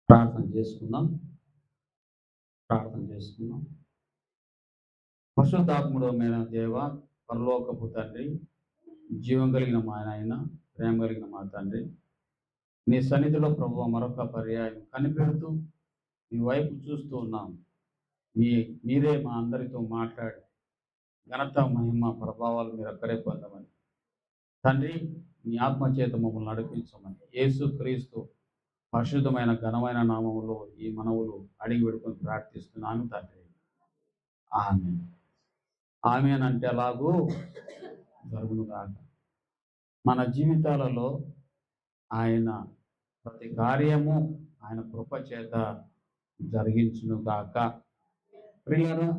ప్రార్థన చేసుకుందాం. ప్రార్థన చేసుకుందాం. పరిశుద్ధాత్ముడమైన దేవ, పరలోకపు తండ్రి, జీవం కలిగిన మా నాయన, ప్రేమ కలిగిన మా తండ్రి, నీ సన్నిధిలో ప్రభువా మరొక పర్యాయం కనిపెడుతూ మీ వైపు చూస్తూ ఉన్నాం. మీరే మా అందరితో మాట్లాడి ఘనత, మహిమ, ప్రభావాలు మీరు అక్కడే పొందమని తండ్రి, మీ ఆత్మచేత మమ్మల్ని నడిపించమని యేసుక్రీస్తు పరిశుద్ధమైన ఘనమైన నామములో ఈ మనవులు అడిగి పెడుకొని ప్రార్థిస్తున్నాను తండ్రి. ఆమేన్. ఆమేన్ అంటే ఎలాగూ జరుగునుగాక. మన జీవితాలలో ఆయన ప్రతి కార్యము ఆయన కృప చేత జరిగించునుగాక. ప్రియులారా,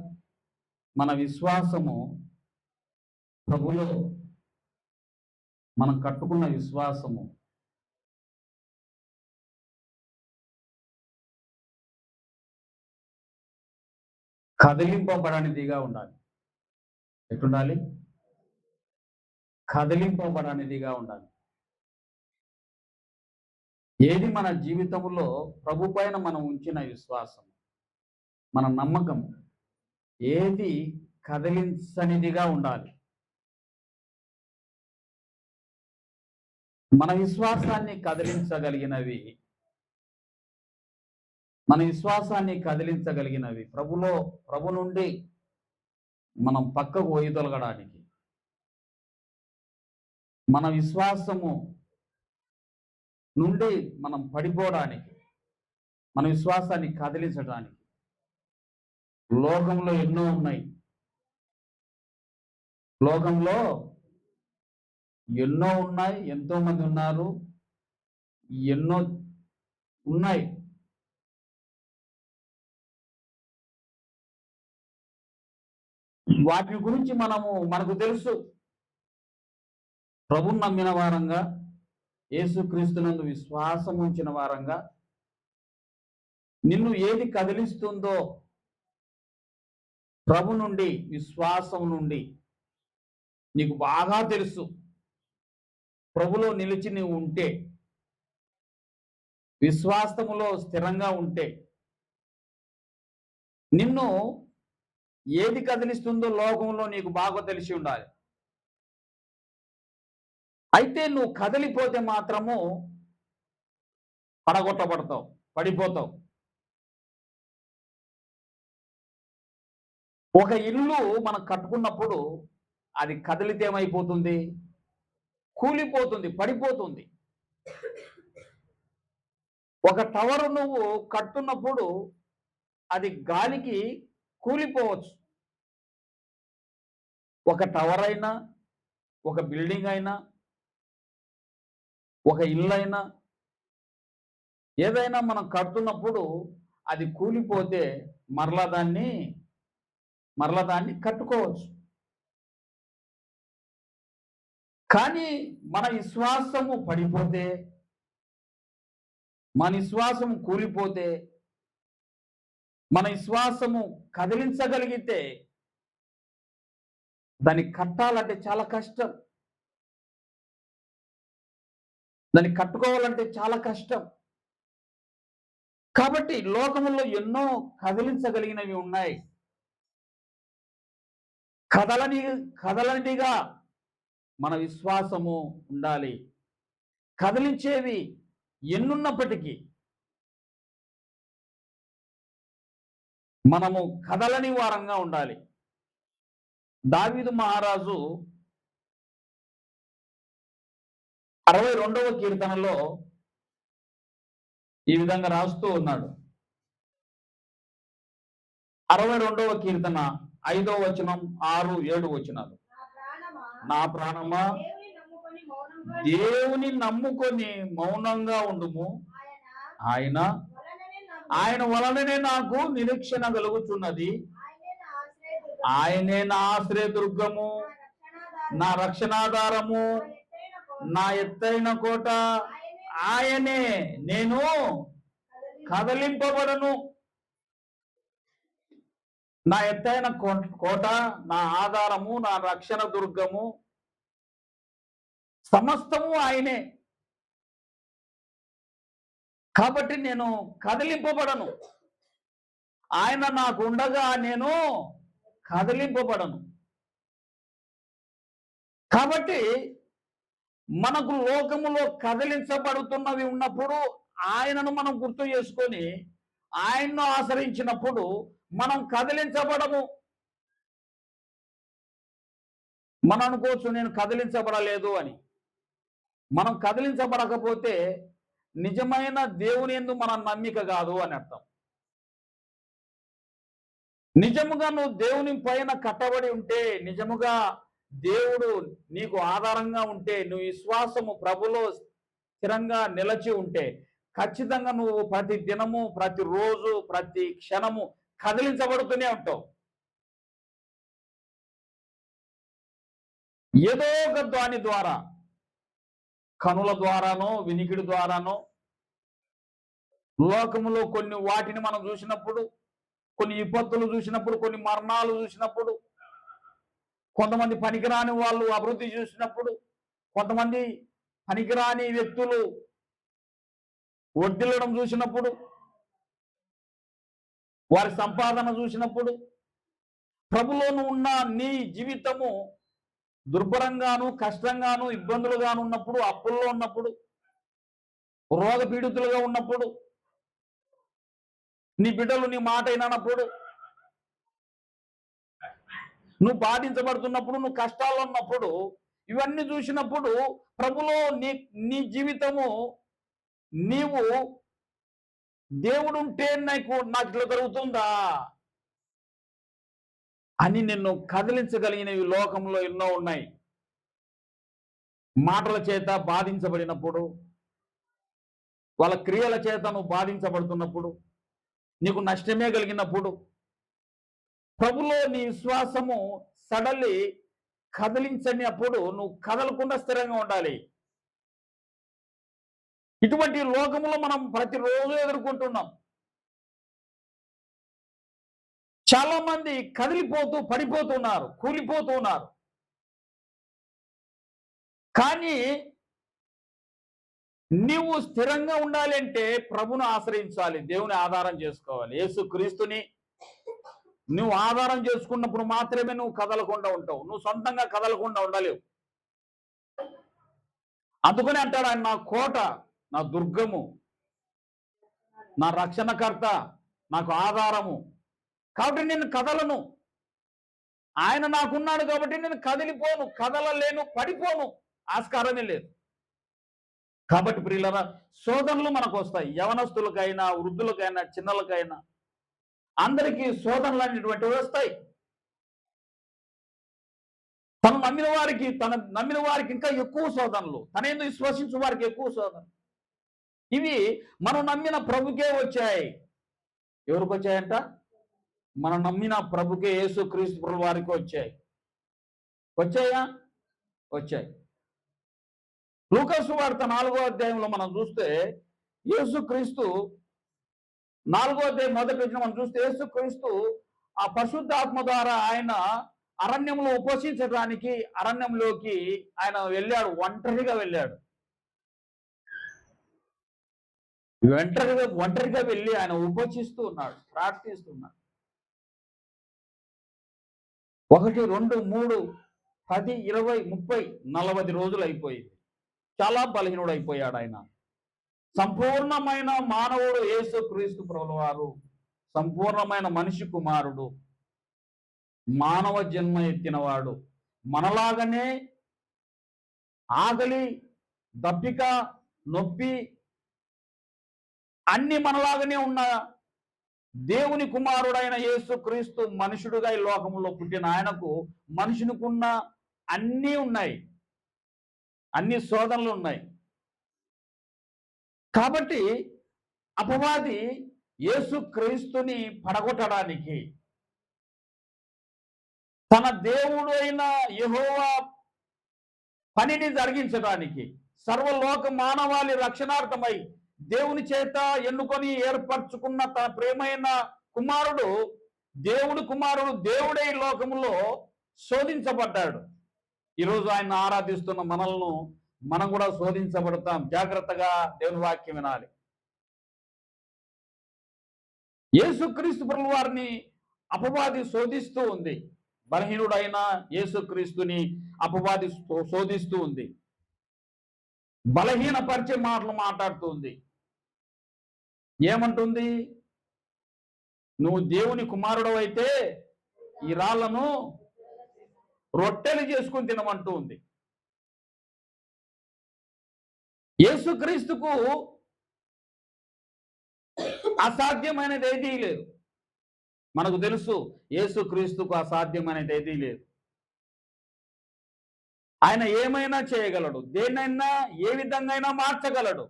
మన విశ్వాసము ప్రభులో మనం కట్టుకున్న విశ్వాసము కదిలింపబడనిదిగా ఉండాలి. ఎట్లుండాలి? కదిలింపబడనిదిగా ఉండాలి. ఏది మన జీవితంలో ప్రభు పైన మనం ఉంచిన విశ్వాసం, మన నమ్మకం ఏది కదిలించనిదిగా ఉండాలి. మన విశ్వాసాన్ని కదిలించగలిగినవి ప్రభు నుండి మనం పక్కకు పోయి తొలగడానికి, మన విశ్వాసము నుండి మనం పడిపోవడానికి, మన విశ్వాసాన్ని కదిలించడానికి లోకంలో ఎన్నో ఉన్నాయి. ఎంతో మంది ఉన్నారు, ఎన్నో ఉన్నాయి. వాటి గురించి మనకు తెలుసు. ప్రభువుని నమ్మిన వారంగా, యేసుక్రీస్తునందు విశ్వాసం ఉంచిన వారంగా నిన్ను ఏది కదిలిస్తుందో ప్రభు నుండి, విశ్వాసం నుండి నీకు బాగా తెలుసు. ప్రభులో నిలిచి నీవు ఉంటే, విశ్వాసములో స్థిరంగా ఉంటే, నిన్ను ఏది కదిలిస్తుందో లోకంలో నీకు బాగా తెలిసి ఉండాలి. అయితే నువ్వు కదిలిపోతే మాత్రము పడగొట్టబడతావు, పడిపోతావు. ఒక ఇల్లు మనం కట్టుకున్నప్పుడు అది కదిలితే ఏమైపోతుంది? కూలిపోతుంది, పడిపోతుంది. ఒక టవర్ నువ్వు కట్టున్నప్పుడు అది గాలికి కూలిపోవచ్చు. ఒక టవర్ అయినా, ఒక బిల్డింగ్ అయినా, ఒక ఇల్లు అయినా, ఏదైనా మనం కడుతున్నప్పుడు అది కూలిపోతే మరలా దాన్ని కట్టుకోవచ్చు. కానీ మన విశ్వాసము పడిపోతే, మన విశ్వాసము కూలిపోతే, మన విశ్వాసము కదిలించగలిగితే దాన్ని కట్టాలంటే చాలా కష్టం, దాన్ని కట్టుకోవాలంటే చాలా కష్టం. కాబట్టి లోకములో ఎన్నో కదిలించగలిగినవి ఉన్నాయి. కదలనిదిగా మన విశ్వాసము ఉండాలి. కదిలించేవి ఎన్నున్నప్పటికీ మనము కదలని వారంగా ఉండాలి. దావీదు మహారాజు 62వ కీర్తనలో ఈ విధంగా రాస్తూ ఉన్నాడు. 62వ కీర్తన 5వ వచనం, 6, 7 వచనాలు. నా ప్రాణమా దేవుని నమ్ముకొని మౌనంగా ఉండుము. ఆయన వలననే నాకు నిరీక్షణ కలుగుతున్నది. ఆయనే నా ఆశ్రయదుర్గము, నా రక్షణాధారము, నా ఎత్తైన కోట. ఆయనే, నేను కదలింపబడను. నా ఎత్తైన కోట, నా ఆధారము, నా రక్షణ దుర్గము, సమస్తము ఆయనే. కాబట్టి నేను కదిలింపబడను. ఆయన నాకు ఉండగా నేను కదిలింపబడను. కాబట్టి మనకు లోకములో కదిలించబడుతున్నవి ఉన్నప్పుడు ఆయనను మనం గుర్తు చేసుకొని ఆయన్ను ఆశ్రయించినప్పుడు మనం కదిలించబడము. మనం అనుకోవచ్చు నేను కదిలించబడలేదు అని. మనం కదిలించబడకపోతే నిజమైన దేవుని యందు మన నమ్మిక కాదు అని అర్థం. నిజముగా నువ్వు దేవుని పైన కట్టబడి ఉంటే, నిజముగా దేవుడు నీకు ఆధారంగా ఉంటే, నువ్వు విశ్వాసము ప్రభులో స్థిరంగా నిలిచి ఉంటే ఖచ్చితంగా నువ్వు ప్రతి దినము, ప్రతిరోజు, ప్రతి క్షణము కదిలించబడుతూనే ఉంటావు. ఏదో ఒక దాని ద్వారా, కనుల ద్వారానో, వినికిడి ద్వారానో, లోకములో కొన్ని వాటిని మనం చూసినప్పుడు, కొన్ని విపత్తులు చూసినప్పుడు, కొన్ని మరణాలు చూసినప్పుడు, కొంతమంది పనికిరాని వాళ్ళు అభివృద్ధి చూసినప్పుడు, కొంతమంది పనికిరాని వ్యక్తులు వడ్డిల్లడం చూసినప్పుడు, వారి సంపాదన చూసినప్పుడు, ప్రభులోను ఉన్న నీ జీవితము దుర్భరంగాను, కష్టంగాను, ఇబ్బందులుగాను ఉన్నప్పుడు, అప్పుల్లో ఉన్నప్పుడు, రోగ పీడితులుగా ఉన్నప్పుడు, నీ బిడ్డలు నీ మాట విననప్పుడు, నువ్వు బాధించబడుతున్నప్పుడు, నువ్వు కష్టాల్లో ఉన్నప్పుడు, ఇవన్నీ చూసినప్పుడు ప్రభులో నీ నీ జీవితము నీవు దేవుడుంటే నాకు ఇట్లా జరుగుతుందా అని నిన్ను కదిలించగలిగినవి లోకంలో ఎన్నో ఉన్నాయి. మాటల చేత బాధించబడినప్పుడు, వాళ్ళ క్రియల చేత నువ్వు బాధించబడుతున్నప్పుడు, నీకు నష్టమే కలిగినప్పుడు ప్రభులో నీ విశ్వాసము సడలి కదిలించని అప్పుడు నువ్వు కదలకుండా స్థిరంగా ఉండాలి. ఇటువంటి లోకములో మనం ప్రతిరోజు ఎదుర్కొంటున్నాం. చాలా మంది కదిలిపోతూ పడిపోతున్నారు, కూలిపోతున్నారు. కానీ నీవు స్థిరంగా ఉండాలి అంటే ప్రభును ఆశ్రయించాలి, దేవుని ఆధారం చేసుకోవాలి. యేసుక్రీస్తుని నువ్వు ఆధారం చేసుకున్నప్పుడు మాత్రమే నువ్వు కదలకుండా ఉంటావు. నువ్వు సొంతంగా కదలకుండా ఉండలేవు. అందుకని అంటాడు ఆయన, నా కోట, నా దుర్గము, నా రక్షణకర్త, నాకు ఆధారము. కాబట్టి నేను కదలను. ఆయన నాకున్నాడు కాబట్టి నేను కదిలిపోను, కదలలేను, పడిపోను, ఆస్కారమే లేదు. కాబట్టి ప్రియులరా, శోధనలు మనకు వస్తాయి. యవనస్తులకైనా, వృద్ధులకైనా, చిన్నలకైనా అందరికీ శోధనలు అనేటువంటివి వస్తాయి. తను నమ్మిన వారికి ఇంకా ఎక్కువ శోధనలు, తనేందు విశ్వసించు వారికి ఎక్కువ శోధనలు. ఇవి మనం నమ్మిన ప్రభుకే వచ్చాయి. ఎవరికి వచ్చాయంట? మనం నమ్మిన ప్రభుకే, యేసుక్రీస్తు ప్రభు వారికి వచ్చాయి. వచ్చాయా? వచ్చాయి. లూకా సువార్త 4వ అధ్యాయంలో మనం చూస్తే యేసుక్రీస్తు 4వ అధ్యాయం మొదటి వచనం మనం చూస్తే యేసుక్రీస్తు ఆ పరిశుద్ధాత్మ ద్వారా ఆయన అరణ్యంలో ఉపవసించడానికి అరణ్యంలోకి ఆయన వెళ్ళాడు, ఒంటరిగా వెళ్ళాడు. ఒంటరిగా వెళ్ళి ఆయన ఉపవసిస్తూ ఉన్నాడు, ప్రార్థిస్తున్నాడు. 1, 2, 3, 10, 20, 30, 40 రోజులు అయిపోయింది. చాలా బలహీనుడు అయిపోయాడు ఆయన. సంపూర్ణమైన మానవుడు యేసుక్రీస్తు ప్రభుల వారు, సంపూర్ణమైన మనిషి కుమారుడు, మానవ జన్మ ఎత్తినవాడు. మనలాగనే ఆకలి, దప్పిక, నొప్పి అన్ని మనలాగానే ఉన్న దేవుని కుమారుడైన యేసుక్రీస్తు మనుషుడుగా ఈ లోకంలో పుట్టిన ఆయనకు మనుషునికున్న అన్నీ ఉన్నాయి, అన్ని శోధనలు ఉన్నాయి. కాబట్టి అపవాది యేసుక్రీస్తుని పడగొట్టడానికి, తన దేవుడు అయిన యెహోవా పనిని జరిగించడానికి, సర్వలోక మానవాళి రక్షణార్థమై దేవుని చేత ఎన్నుకొని ఏర్పరచుకున్న తన ప్రేమైన కుమారుడు, దేవుడై లోకములో శోధించబడ్డాడు. ఈరోజు ఆయన ఆరాధిస్తున్న మనల్ని మనం కూడా శోధించబడతాం. జాగ్రత్తగా దేవుని వాక్యం వినాలి. యేసుక్రీస్తు ప్రభువు వారిని అపవాది శోధిస్తూ ఉంది. బలహీనుడైన యేసుక్రీస్తుని అపవాది శోధిస్తూ ఉంది. బలహీనపరిచే మాటలు మాట్లాడుతూ ఉంది. ఏమంటుంది? నువ్వు దేవుని కుమారుడవైతే ఈ రాళ్లను రొట్టెలు చేసుకుని తినమంటూ ఉంది. యేసుక్రీస్తుకు అసాధ్యమైనది ఏదీ లేదు. మనకు తెలుసు యేసుక్రీస్తుకు అసాధ్యమైనది ఏదీ లేదు. ఆయన ఏమైనా చేయగలడు, దేన్నైనా ఏ విధంగా అయినా మార్చగలడు.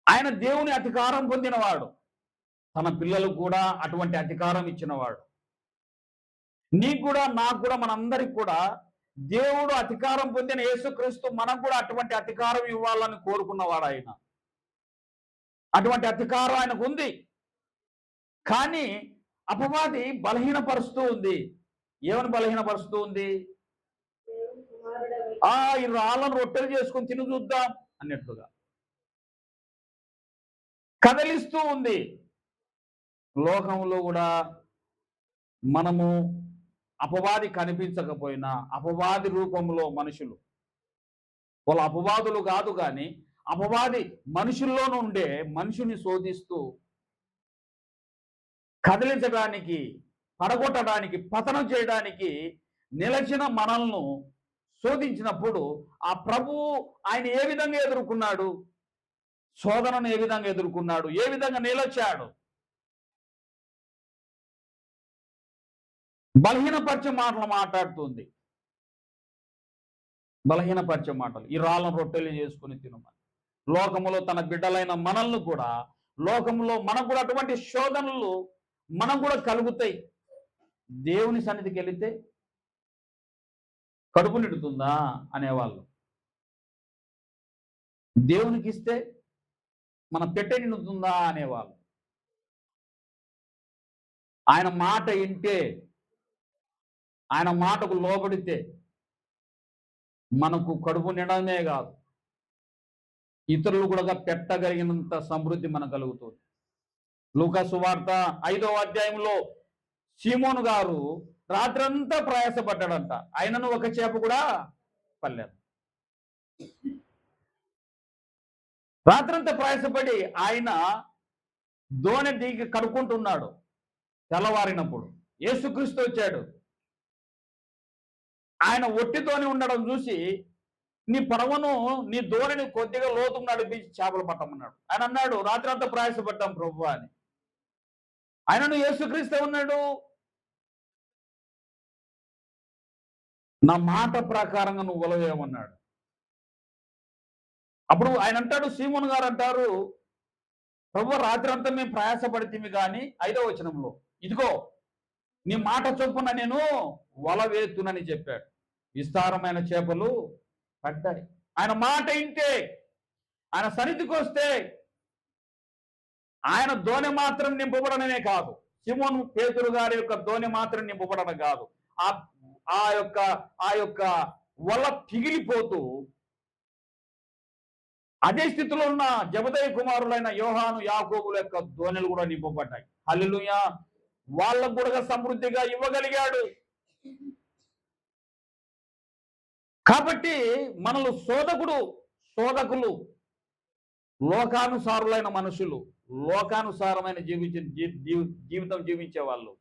ఆయన దేవుని అధికారం పొందినవాడు, తన పిల్లలకు కూడా అటువంటి అధికారం ఇచ్చినవాడు. నీకు కూడా నాకు కూడా మనందరికి కూడా దేవుడు అధికారం పొందిన యేసుక్రీస్తు మనకు కూడా అటువంటి అధికారం ఇవ్వాలని కోరుకున్నవాడు. ఆయన అటువంటి అధికారం ఆయనకు ఉంది. కానీ అపవాది బలహీనపరుస్తూ ఉంది. ఏమని బలహీనపరుస్తూ ఉంది? ఈ రాళ్ళను రొట్టెలు చేసుకొని తిని చూద్దాం అన్నట్టుగా కదలిస్తూ ఉంది. లోకంలో కూడా మనము అపవాది కనిపించకపోయినా అపవాది రూపంలో మనుషులు, వాళ్ళు అపవాదులు కాదు కానీ అపవాది మనుషుల్లో నుండే మనిషిని శోధిస్తూ కదిలించడానికి, పడగొట్టడానికి, పతనం చేయడానికి నిలచిన మనల్ని శోధించినప్పుడు ఆ ప్రభువు ఆయన ఏ విధంగా ఎదుర్కొన్నాడు? శోధనను ఏ విధంగా ఎదుర్కొన్నాడు? ఏ విధంగా నిలచాడు? బలహీనపరిచే మాటలు మాట్లాడుతుంది. బలహీనపరిచే మాటలు, ఈ రాళ్ళను రొట్టెలు చేసుకుని తినమని. లోకములో తన బిడ్డలైన మనల్ని కూడా, లోకంలో మనకు కూడా అటువంటి శోధనలు మనకు కూడా కలుగుతాయి. దేవుని సన్నిధికి వెళితే కడుపు నిండుతుందా అనేవాళ్ళు, దేవునికి ఇస్తే మన పెట్టె నిండుతుందా అనేవాళ్ళు. ఆయన మాట వింటే, ఆయన మాటకు లోబడితే మనకు కడుపు నిండమే కాదు, ఇతరులు కూడా పెట్టగలిగినంత సమృద్ధి మనకు కలుగుతుంది. లూకా సువార్త 5వ అధ్యాయంలో సీమోను గారు రాత్రంతా ప్రయాసపడ్డాడంట, ఆయనను ఒక చేప కూడా పడలేదు. రాత్రంతా ప్రయాసపడి ఆయన దోణి దిగి కడుక్కుంటున్నాడు. తెల్లవారినప్పుడు యేసుక్రీస్తు వచ్చాడు. ఆయన ఒట్టితోని ఉండడం చూసి, నీ పడవను, నీ దోణిని కొద్దిగా లోతు నడిపించి చేపలు పట్టమన్నాడు. ఆయన అన్నాడు, రాత్రంతా ప్రయాసపడ్డాం ప్రభువా అని. ఆయనను యేసుక్రీస్తు ఉన్నాడు, నా మాట ప్రకారంగా నువ్వు వలవేయమన్నాడు. అప్పుడు ఆయన అంటాడు, సీమోను గారు అంటారు, ప్రభు రాత్రి అంతా మేము ప్రయాసపడితేమి కానీ 5వ వచనంలో, ఇదిగో నీ మాట చొప్పున నేను వల వేతునని చెప్పాడు. విస్తారమైన చేపలు పడ్డాయి. ఆయన మాట ఇంటే, ఆయన సన్నిధికి వస్తే ఆయన దోణి మాత్రం నింపబడననే కాదు, సిమోను పేతురు గారి యొక్క దోణి మాత్రం నింపబడడం కాదు, ఆ యొక్క వల పిగిలిపోతూ అదే స్థితిలో ఉన్న జబదయి కుమారులైన యోహాను, యాకోబుల యొక్క దోణిలు కూడా నింపబడ్డాయి. హల్లెలూయా! వాళ్ళకు కూడా సమృద్ధిగా ఇవ్వగలిగాడు. కాబట్టి మనలో శోధకులు లోకానుసారులైన మనుషులు, లోకానుసారమైన జీవితం జీవించే వాళ్ళు.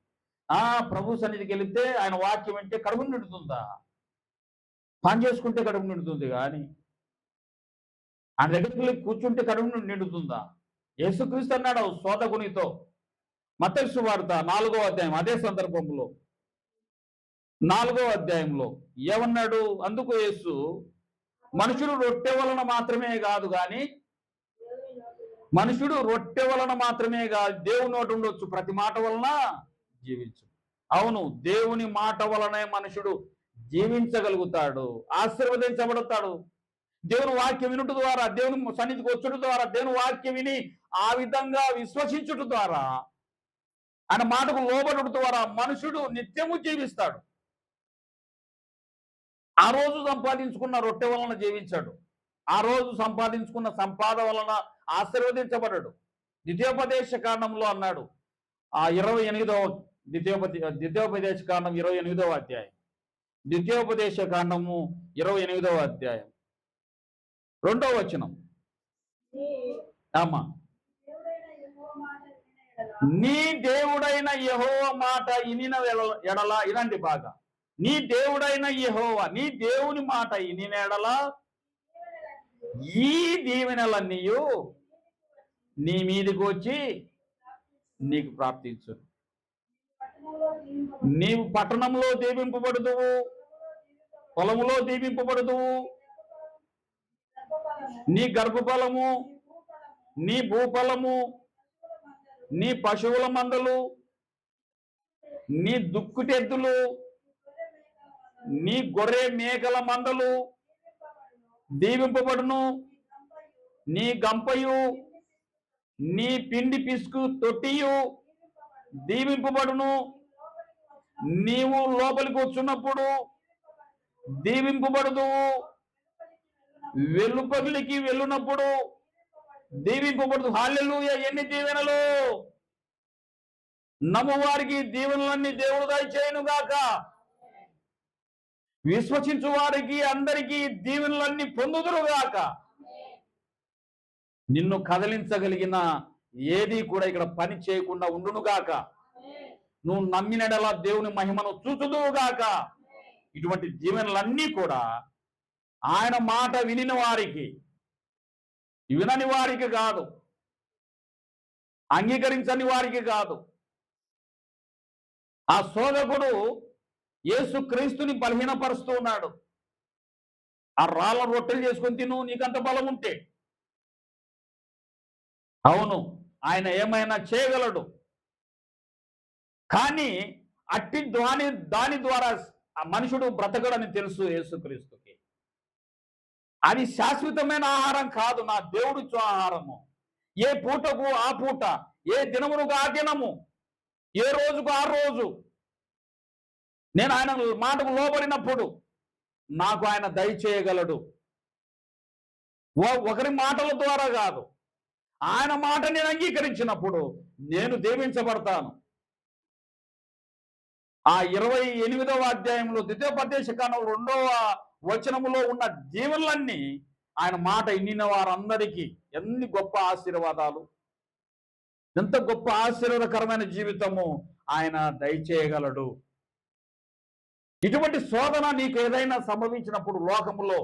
ప్రభు సన్నిధికి వెళితే ఆయన వాక్యం అంటే కడుపు నిండుతుందా? పని చేసుకుంటే కడుపు నిండుతుంది, కానీ ఆయన దగ్గరికి కూర్చుంటే కడుపు నిండుతుందా? యేసుక్రీస్తు అన్నాడు శోధకునితో, మత్తయి సువార్త 4వ అధ్యాయం అదే సందర్భంలో 4వ అధ్యాయంలో ఏమన్నాడు? అందుకు యేసు, మనుషుడు రొట్టె వలన మాత్రమే కాదు కానీ మనుషుడు రొట్టె వలన మాత్రమే కాదు, దేవుని నోటి ఉండొచ్చు ప్రతి మాట వలన జీవించు. అవును, దేవుని మాట వలనే మనుషుడు జీవించగలుగుతాడు, ఆశీర్వదించబడతాడు. దేవుని వాక్యం వినుట ద్వారా, దేవుని సన్నిధికి వచ్చుట ద్వారా, దేవుని వాక్యం విని ఆ విధంగా విశ్వసించుట ద్వారా, ఆయన మాటకు లోబడుట ద్వారా మనుషుడు నిత్యము జీవిస్తాడు. ఆ రోజు సంపాదించుకున్న రొట్టె వలన జీవించాడు, ఆ రోజు సంపాదించుకున్న సంపాద వలన ఆశీర్వదించబడ్డాడు. ద్వితీయోపదేశ కాండంలో అన్నాడు. ఆ 28వ ద్వితీయోపదేశ కాండం 28వ అధ్యాయం. ద్వితీయోపదేశ కాండము 28వ అధ్యాయం 2వ వచనం. అమ్మా, నీ దేవుడైన యెహోవా మాట ఇనిన ఎడల, ఇలాంటి బాగా, నీ దేవుడైన యెహోవా, నీ దేవుని మాట ఇనిన ఎడల ఈ దీవెనలన్నీయు నీ మీదకి వచ్చి నీకు ప్రాప్తించు. నీవు పట్టణంలో దీవింపబడుదువు, పొలములో దీవింపబడుదువు, నీ గర్భఫలము, నీ భూఫలము, నీ పశువుల మందలు, నీ దుక్కుటెద్దులు, నీ గొర్రె మేకల మందలు దీవింపబడును. నీ గంపయు, నీ పిండి పిసుకు తొట్టియు దీవింపబడును. నీవు లోపలికి వచ్చినప్పుడు దీవింపబడుదువు, వెలుపలికి వెళ్ళినప్పుడు దీవింపబడుదు. హల్లెలూయా! ఎన్ని దీవెనలు! నమ్మువారికి దీవెనలన్నీ దేవుడు దయచేయును గాక. విశ్వసించు వారికి అందరికీ దీవెనలన్నీ పొందుదురుగాక. నిన్ను కదిలించగలిగిన ఏది కూడా ఇక్కడ పని చేయకుండా ఉండునుగాక. నువ్వు నమ్మినడలా దేవుని మహిమను చూచుదువుగాక. ఇటువంటి దీవెనలన్నీ కూడా ఆయన మాట వినిన వారికి, వినని వారికి కాదు, అంగీకరించని వారికి కాదు. ఆ శోధకుడు యేసు క్రీస్తుని బలహీనపరుస్తూ ఉన్నాడు. ఆ రాళ్ళ రొట్టెలు చేసుకొని తిను, నీకంత బలం ఉంటే. అవును, ఆయన ఏమైనా చేయగలడు. కానీ అట్టి దాని ద్వారా ఆ మనుషుడు బ్రతకడని తెలుసు యేసుక్రీస్తుకి. అది శాశ్వతమైన ఆహారం కాదు, నా దేవుడిచ్చే ఆహారము. ఏ పూటకు ఆ పూట, ఏ దినమునకు ఆ దినము, ఏ రోజుకు ఆ రోజు నేను ఆయన మాటకు లోబడినప్పుడు నాకు ఆయన దయచేయగలడు. ఒకరి మాటల ద్వారా కాదు, ఆయన మాట నేను అంగీకరించినప్పుడు నేను దీవించబడతాను. ఆ 28వ అధ్యాయంలో ద్వితీయోపదేశ కాండం 2వ వచనములో ఉన్న దీవెనలన్నీ ఆయన మాట ఇన్నిన వారందరికీ ఎన్ని గొప్ప ఆశీర్వాదాలు, ఎంత గొప్ప ఆశీర్వాదకరమైన జీవితము ఆయన దయచేయగలడు. ఇటువంటి శోధన నీకు ఏదైనా సంభవించినప్పుడు లోకములో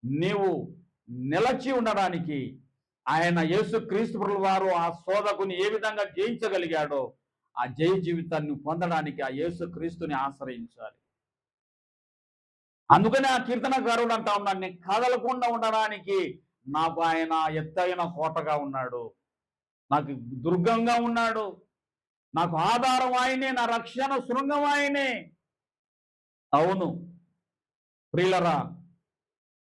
నీవు నిలచి ఉండడానికి ఆయన యేసుక్రీస్తు ప్రభువు వారు ఆ శోధకుని ఏ విధంగా జయించగలిగాడో ఆ జయ జీవితాన్ని పొందడానికి ఆ యేసుక్రీస్తుని ఆశ్రయించాలి. అందుకనే ఆ కీర్తనకారుడు అంటా ఉన్నాడు, నేను కదలకుండా ఉండడానికి నాకు ఆయన ఎత్తైన కోటగా ఉన్నాడు, నాకు దుర్గంగా ఉన్నాడు, నాకు ఆధారం ఆయనే, నా రక్షణ శృంగం ఆయనే. అవును ప్రియులరా,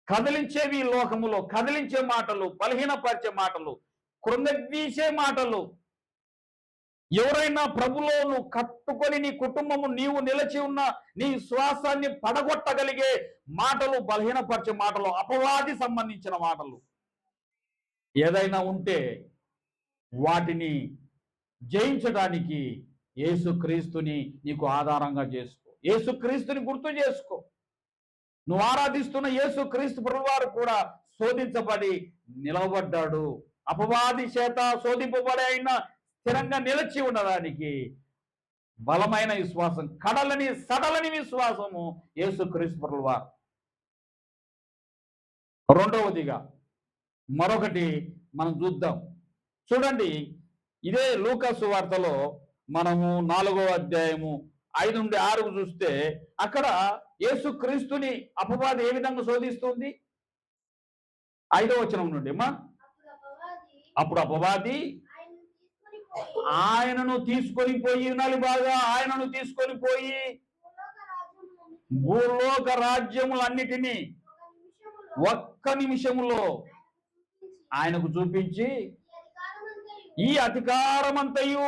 కదిలించేవి లోకములో కదిలించే మాటలు, బలహీనపరిచే మాటలు, కృంగదీసే మాటలు. ఎవరైనా ప్రభులో నువ్వు కట్టుకొని నీ కుటుంబము, నీవు నిలిచి ఉన్న నీ శ్వాసాన్ని పడగొట్టగలిగే మాటలు, బలహీనపరిచే మాటలు, అపవాది సంబంధించిన మాటలు ఏదైనా ఉంటే వాటిని జయించడానికి యేసుక్రీస్తుని నీకు ఆధారంగా చేసుకో. యేసుక్రీస్తుని గుర్తు చేసుకో. నువ్వు ఆరాధిస్తున్న యేసుక్రీస్తు ప్రభువారు కూడా శోధించబడి నిలవబడ్డాడు. అపవాది చేత శోధింపబడి అయినా స్థిరంగా నిలిచి ఉండడానికి బలమైన విశ్వాసం, కడలని సడలని విశ్వాసము యేసుక్రీస్తు ప్రభువారు. రెండవదిగా మరొకటి మనం చూద్దాం. చూడండి, ఇదే లూకా సువార్తలో మనము 4వ అధ్యాయము 5 నుండి 6 చూస్తే అక్కడ యేసుక్రీస్తుని అపవాది ఏ విధంగా శోధిస్తుంది. 5వ వచనం నుండి అమ్మా, అప్పుడు అపవాది ఆయనను తీసుకొని పోయి, వినాలి బాగా, ఆయనను తీసుకొని పోయి భూలోక రాజ్యములన్నిటినీ ఒక్క నిమిషములో ఆయనకు చూపించి, ఈ అధికారమంతయు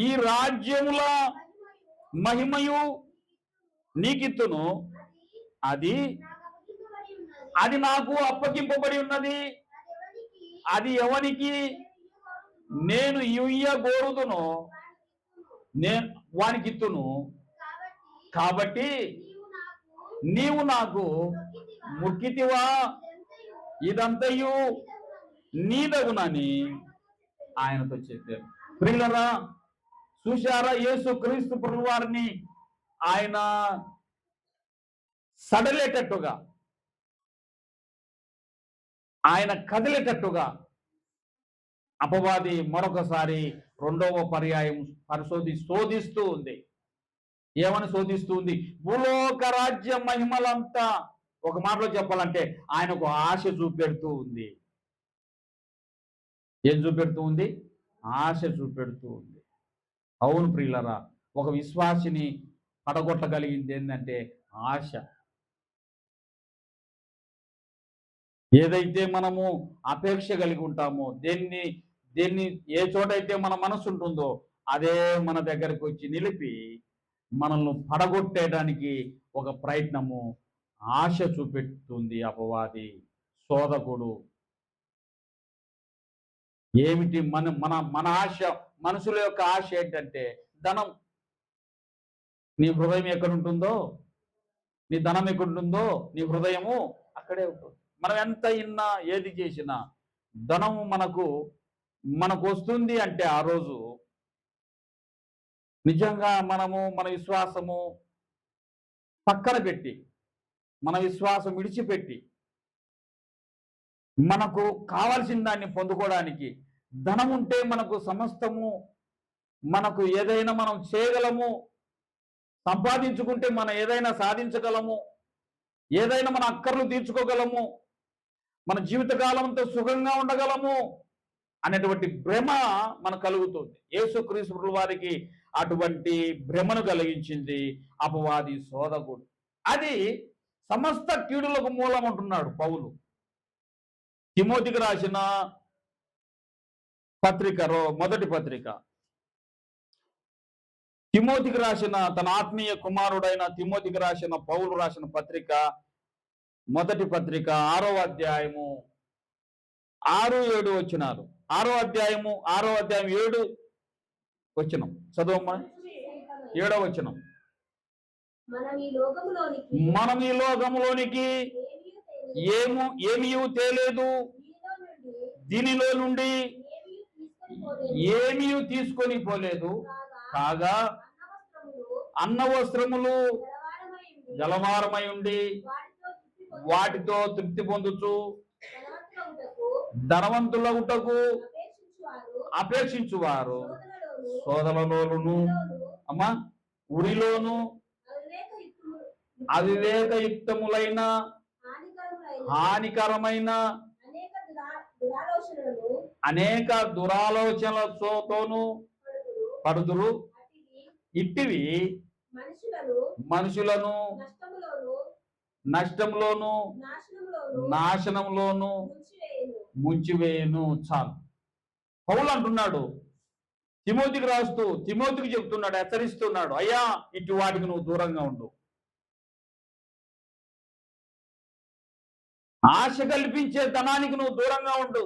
ఈ రాజ్యముల మహిమయు నీకిత్తును, అది నాకు అప్పగింపబడి ఉన్నది, అది ఎవనికి నేను ఇయ్యగోరుదును నేను వానికి ఇత్తును. కాబట్టి నీవు నాకు ముక్కితివా, ఇదంతయు నీదగునని ఆయనతో చెప్పారు. ప్రియులరా, చూశారా యేసు క్రీస్తు ప్రభువు వారిని ఆయన సడలేటట్టుగా, ఆయన కదిలేటట్టుగా అపవాది మరొకసారి రెండవ పర్యాయం శోధిస్తూ ఉంది. ఏమని శోధిస్తూ ఉంది? భూలోక రాజ్య మహిమలంతా, ఒక మాటలో చెప్పాలంటే ఆయనకు ఆశ చూపెడుతూ ఉంది. ఏం చూపెడుతూ ఉంది? ఆశ చూపెడుతూ ఉంది. అవును ప్రియులరా, ఒక విశ్వాసిని పడగొట్టగలిగింది ఏంటంటే ఆశ. ఏదైతే మనము అపేక్ష కలిగి ఉంటామో, దేన్ని ఏ చోటైతే మన మనసు ఉంటుందో అదే మన దగ్గరకు వచ్చి నిలిపి మనల్ని పడగొట్టేయడానికి ఒక ప్రయత్నము, ఆశ చూపెడుతుంది అపవాది, శోధకుడు. ఏమిటి మన మన మన ఆశ? మనుషుల యొక్క ఆశ ఏంటంటే ధనం. నీ హృదయం ఎక్కడుంటుందో, నీ ధనం ఎక్కడుంటుందో, నీ హృదయము అక్కడే ఉంటుంది. మనం ఎంత ఇన్నా ఏది చేసినా ధనము మనకు వస్తుంది అంటే ఆ రోజు నిజంగా మనము మన విశ్వాసము పక్కన పెట్టి, మన విశ్వాసం విడిచిపెట్టి మనకు కావాల్సిన దాన్ని పొందుకోవడానికి ధనం ఉంటే మనకు సమస్తము, మనకు ఏదైనా మనం చేయగలము, సంపాదించుకుంటే మనం ఏదైనా సాధించగలము, ఏదైనా మన అక్కర్లు తీర్చుకోగలము, మన జీవితకాలంతో సుఖంగా ఉండగలము అనేటువంటి భ్రమ మనకు కలుగుతుంది. యేసుక్రీస్తు వారికి అటువంటి భ్రమను కలిగించింది అపవాది, శోధకుడు. అది సమస్త కీడులకు మూలం అంటున్నాడు పౌలు. తిమోతికి రాసిన పత్రికలో మొదటి పత్రిక, తిమోతికి రాసిన తన ఆత్మీయ కుమారుడైన తిమోతికి రాసిన పౌలు రాసిన పత్రిక, మొదటి పత్రిక 6వ అధ్యాయము 6-7 వచనాలు. 6వ అధ్యాయం 7 వచనం చదవమ్మా. 7వ వచనం. మనం ఈ లోకములోనికి ఏమీ తేలేదు, దీనిలో నుండి ఏమీ తీసుకొని పోలేదు, కాగా అన్న వస్త్రములు జలవారమై ఉండి వాటితో తృప్తి పొందుచు ధనవంతులగుటకు అపేక్షించువారు సోదరులను అమ్మా ఉరిలోను అవివేకయుక్తములైన హానికరమైన అనేక దురాలోచనలతోనూ పడుదురు. ఇట్టివి మనుషులను నష్టంలోను నాశనంలోను ముంచివేయును. చాలు. పౌలు అంటున్నాడు, తిమోతికి రాస్తూ తిమోతికి చెప్తున్నాడు, హెచ్చరిస్తున్నాడు, అయ్యా ఇటు వాటికి నువ్వు దూరంగా ఉండు. ఆశ కల్పించే ధనానికి నువ్వు దూరంగా ఉండు.